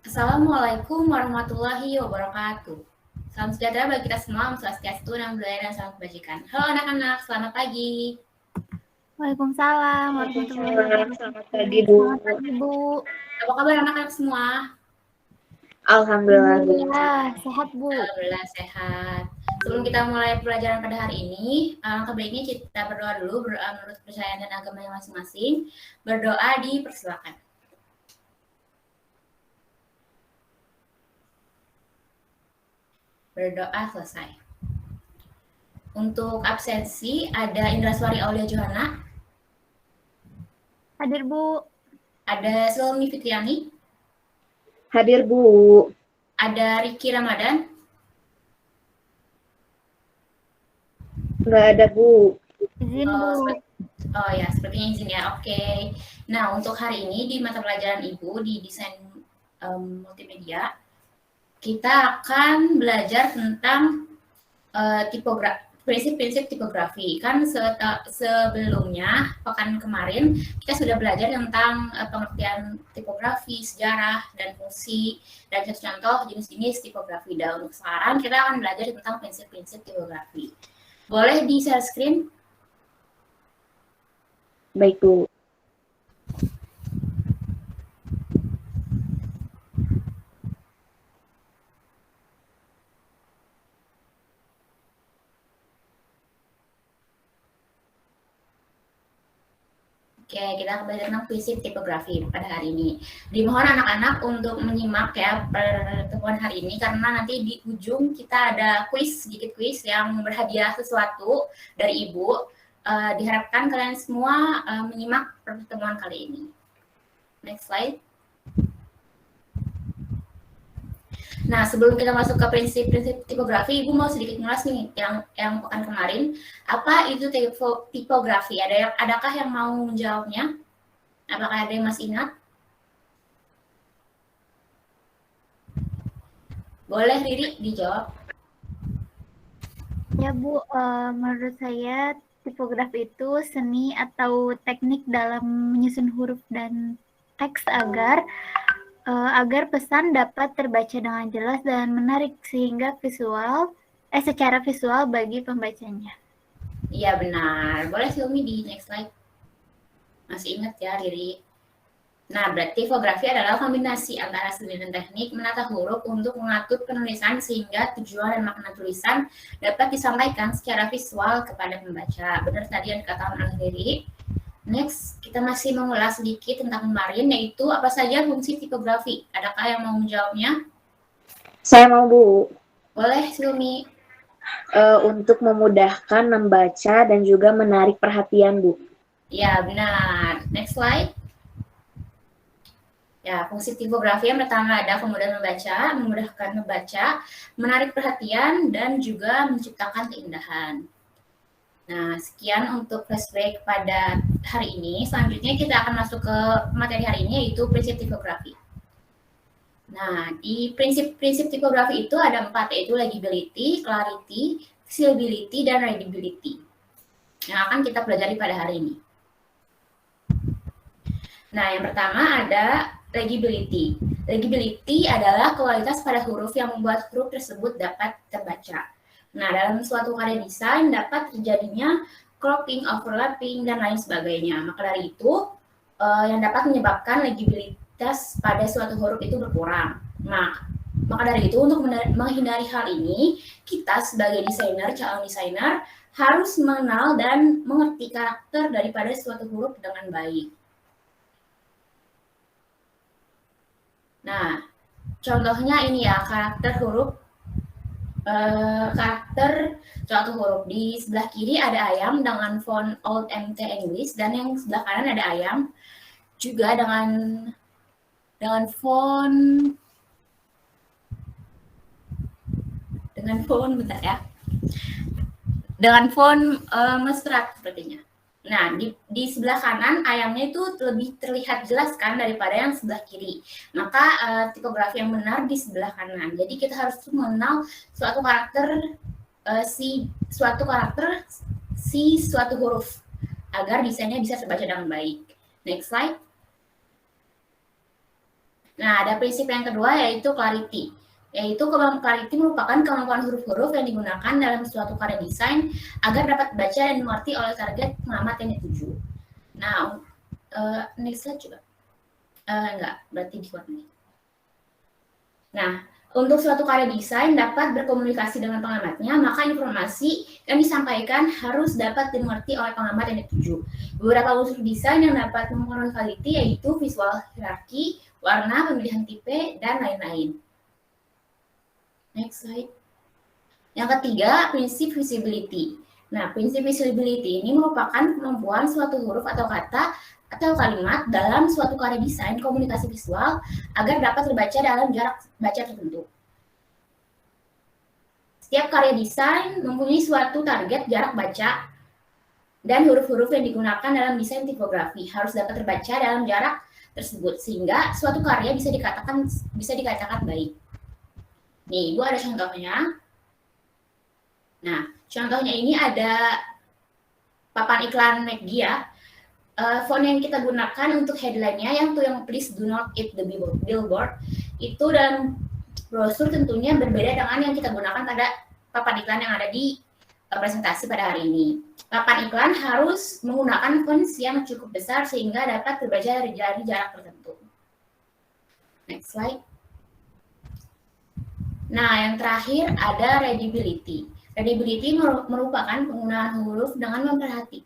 Assalamualaikum warahmatullahi wabarakatuh. Salam sejahtera bagi kita semua, Om Swastiastu, Namo Buddhaya, dan salam kebajikan. Halo anak-anak, selamat pagi. Waalaikumsalam warahmatullahi wabarakatuh. Selamat pagi, Bu. Selamat pagi, Bu. Apa kabar anak-anak semua? Alhamdulillah, sehat, Bu. Alhamdulillah sehat. Sebelum kita mulai pelajaran pada hari ini, alangkah baiknya kita berdoa dulu, berdoa menurut kepercayaan dan agama yang masing-masing. Berdoa dipersilakan. Berdoa selesai. Untuk absensi ada Indraswari Aulia Johana. Hadir, Bu. Ada Selmi Fitriani. Hadir, Bu. Ada Riki Ramadan. Nggak ada, Bu. Izin, Bu. Oh ya, sepertinya izin ya. Oke. Nah, untuk hari ini di mata pelajaran Ibu di desain multimedia, kita akan belajar tentang prinsip-prinsip tipografi. Kan sebelumnya, pekan kemarin, kita sudah belajar tentang pengertian tipografi, sejarah, dan fungsi, dan contoh jenis-jenis tipografi. Dan untuk sekarang, kita akan belajar tentang prinsip-prinsip tipografi. Boleh di share screen? Baik, Bu. Oke, kita akan belajar tentang prinsip tipografi pada hari ini. Dimohon anak-anak untuk menyimak ya pertemuan hari ini, karena nanti di ujung kita ada sedikit kuis yang berhadiah sesuatu dari Ibu. Diharapkan kalian semua menyimak pertemuan kali ini. Next slide. Nah, sebelum kita masuk ke prinsip-prinsip tipografi, Ibu mau sedikit ngulas nih yang pekan kemarin. Apa itu tipografi? Adakah yang mau menjawabnya? Apakah ada yang masih ingat? Boleh, Riri, dijawab. Ya, Bu. Menurut saya, tipografi itu seni atau teknik dalam menyusun huruf dan teks agar pesan dapat terbaca dengan jelas dan menarik sehingga secara visual bagi pembacanya. Iya, benar. Boleh Silmi di next slide. Masih ingat ya, Riri? Nah, berarti tipografi adalah kombinasi antara seni dan teknik menata huruf untuk mengatur penulisan sehingga tujuan dan makna tulisan dapat disampaikan secara visual kepada pembaca. Benar tadi yang dikatakan oleh Riri. Next, kita masih mengulas sedikit tentang kemarin, yaitu apa saja fungsi tipografi. Adakah yang mau menjawabnya? Saya mau, Bu. Boleh, Silmi. Untuk memudahkan membaca dan juga menarik perhatian, Bu. Ya, benar. Next slide. Ya, fungsi tipografi yang pertama ada memudahkan membaca, menarik perhatian, dan juga menciptakan keindahan. Nah, sekian untuk flashback pada hari ini. Selanjutnya kita akan masuk ke materi hari ini, yaitu prinsip tipografi. Nah, di prinsip-prinsip tipografi itu ada 4, yaitu legibility, clarity, visibility, dan readability. Yang akan kita pelajari pada hari ini. Nah, yang pertama ada legibility. Legibility adalah kualitas pada huruf yang membuat huruf tersebut dapat terbaca. Nah, dalam suatu karya desain dapat terjadinya cropping, overlapping, dan lain sebagainya. Maka dari itu, yang dapat menyebabkan legibilitas pada suatu huruf itu berkurang. Nah, maka dari itu untuk menghindari hal ini, kita sebagai calon desainer, harus mengenal dan mengerti karakter daripada suatu huruf dengan baik. Nah, contohnya ini ya, karakter suatu huruf. Di sebelah kiri ada ayam dengan font Old MT English, dan yang sebelah kanan ada ayam juga dengan font bentar ya. Dengan font mesra sepertinya. Nah, di sebelah kanan ayamnya itu lebih terlihat jelas kan daripada yang sebelah kiri. Maka tipografi yang benar di sebelah kanan. Jadi kita harus mengenal suatu karakter suatu huruf agar desainnya bisa terbaca dengan baik. Next slide. Nah, ada prinsip yang kedua yaitu clarity. Yaitu clarity merupakan kemampuan huruf-huruf yang digunakan dalam suatu karya desain agar dapat dibaca dan dimengerti oleh target pengamat yang dituju. Nah, next slide juga. Enggak, berarti di nih. Nah, untuk suatu karya desain dapat berkomunikasi dengan pengamatnya, maka informasi yang disampaikan harus dapat dimengerti oleh pengamat yang dituju. Beberapa unsur desain yang dapat mempengaruhi quality yaitu visual hierarki, warna, pemilihan tipe, dan lain-lain. Next slide. Yang ketiga, prinsip visibility. Nah, prinsip visibility ini merupakan kemampuan suatu huruf atau kata atau kalimat dalam suatu karya desain komunikasi visual agar dapat terbaca dalam jarak baca tertentu. Setiap karya desain mempunyai suatu target jarak baca dan huruf-huruf yang digunakan dalam desain tipografi harus dapat terbaca dalam jarak tersebut sehingga suatu karya bisa dikatakan baik. Nih, Ibu ada contohnya. Nah, contohnya ini ada papan iklan McD ya. Font yang kita gunakan untuk headline-nya yang please do not eat the billboard itu dalam brosur tentunya berbeda dengan yang kita gunakan pada papan iklan yang ada di presentasi pada hari ini. Papan iklan harus menggunakan font yang cukup besar sehingga dapat terbaca dari jarak tertentu. Next slide. Nah, yang terakhir ada readability. Readability merupakan penggunaan huruf dengan memperhatikan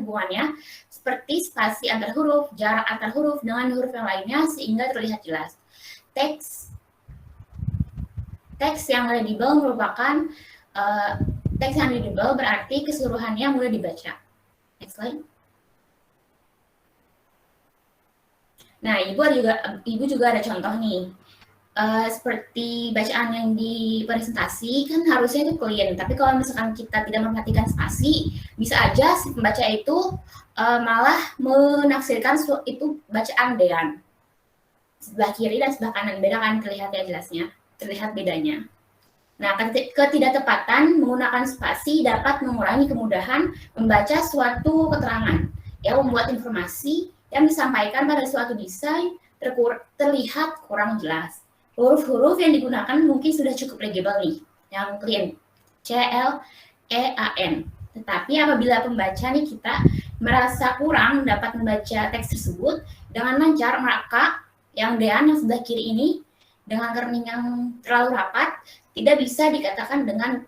hubungannya seperti spasi antar huruf, jarak antar huruf dengan huruf yang lainnya sehingga terlihat jelas. Teks yang readable merupakan teks yang readable berarti keseluruhannya mudah dibaca. Next slide. Nah, Ibu juga ada contoh nih. Seperti bacaan yang di presentasi kan harusnya itu clean, tapi kalau misalkan kita tidak memperhatikan spasi, bisa aja si pembaca itu malah menafsirkan itu bacaan dean. Sebelah kiri dan sebelah kanan beda kan terlihat bedanya. Nah, ketidaktepatan menggunakan spasi dapat mengurangi kemudahan membaca suatu keterangan yang membuat informasi yang disampaikan pada suatu desain terlihat kurang jelas. Huruf-huruf yang digunakan mungkin sudah cukup legible nih, yang clean, C-L-E-A-N. Tetapi apabila pembaca nih kita merasa kurang dapat membaca teks tersebut dengan lancar, maka yang dean yang sebelah kiri ini dengan kerning yang terlalu rapat tidak bisa dikatakan dengan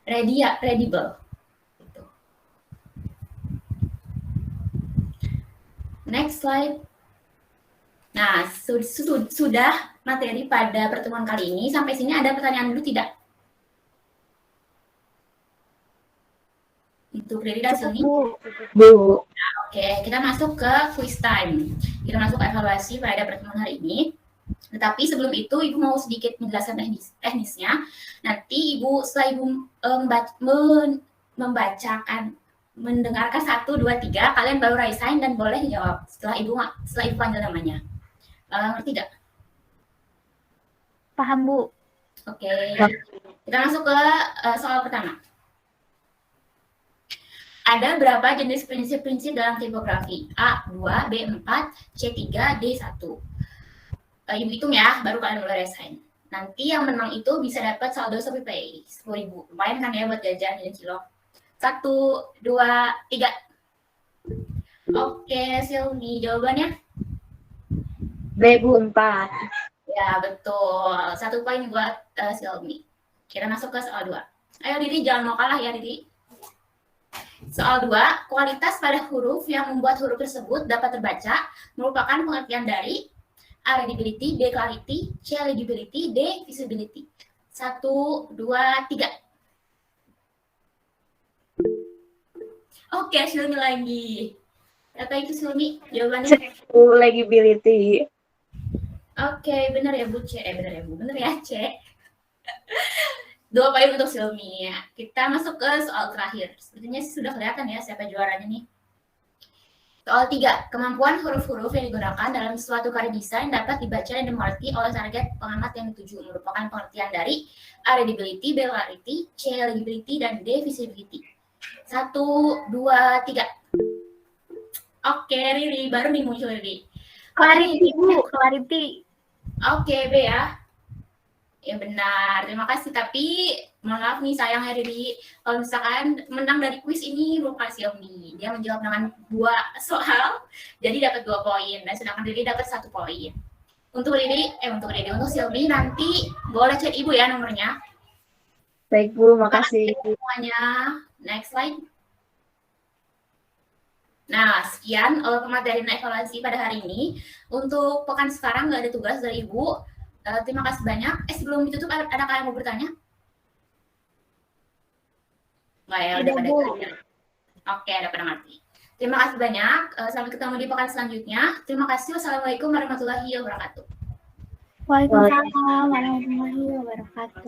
readable. Next slide. Nah, sudah materi pada pertemuan kali ini. Sampai sini ada pertanyaan dulu tidak? Itu Riri dan Silmi? Bu. Nah, oke, kita masuk ke quiz time. Kita masuk ke evaluasi pada pertemuan hari ini. Tetapi sebelum itu, Ibu mau sedikit menjelaskan teknisnya. Nanti setelah Ibu mendengarkan 1, 2, 3, kalian baru raise hand dan boleh jawab setelah Ibu panggil namanya. Ngerti tidak? Paham, Bu. Oke. Kita masuk ke soal pertama. Ada berapa jenis prinsip-prinsip dalam tipografi? A, 2, B, 4, C, 3, D, 1. Ibu hitung ya, baru kalian boleh raise hand. Nanti yang menang itu bisa dapat saldo Shopee Pay 10.000. Lumayan kan ya buat jajan dan cilok. 1, 2, 3. Oke, Silmi, jawabannya? B, Bu, 4. Ya, betul. 1 poin buat Silmi. Kita masuk ke soal 2. Ayo, Diri, jangan mau kalah ya, Diri. Soal 2, kualitas pada huruf yang membuat huruf tersebut dapat terbaca merupakan pengertian dari A, readability, B, clarity, C, legibility, D, visibility. 1, 2, 3. Oke, Silmi lagi. Apa itu Silmi? Jawabannya? Legibility. Oke, benar ya Bu C. Benar ya Bu. Benar ya C. 2 poin untuk Silmi ya. Kita masuk ke soal terakhir. Sepertinya sih sudah kelihatan ya siapa juaranya nih. Soal 3. Kemampuan huruf-huruf yang digunakan dalam suatu karya desain dapat dibaca dan dimengerti oleh target pengamat yang dituju. Merupakan pengertian dari A, readability, B, clarity, C, legibility, dan D, visibility. 1, 2, 3. Oke, Riri, baru nih muncul Riri. Clarity, Bu, clarity. Oke, B ya. Ya benar, terima kasih. Tapi maaf nih sayangnya Riri, kalau misalkan menang dari kuis ini bukan Xiaomi. Dia menjawab dengan 2 soal, jadi dapat 2 poin. Dan sedangkan Riri dapat 1 poin. Untuk Xiaomi nanti boleh chat Ibu ya nomornya. Baik Bu, makasih. Semuanya. Next slide. Nah, sekian pemateri dan evaluasi pada hari ini. Untuk pekan sekarang nggak ada tugas dari Ibu. Terima kasih banyak. Sebelum ditutup, ada yang mau bertanya? Nggak ya, udah pada ngerti. Oke, ada pada ngerti. Terima kasih banyak. Sampai ketemu di pekan selanjutnya. Terima kasih. Wassalamualaikum warahmatullahi wabarakatuh. Waalaikumsalam warahmatullahi wabarakatuh.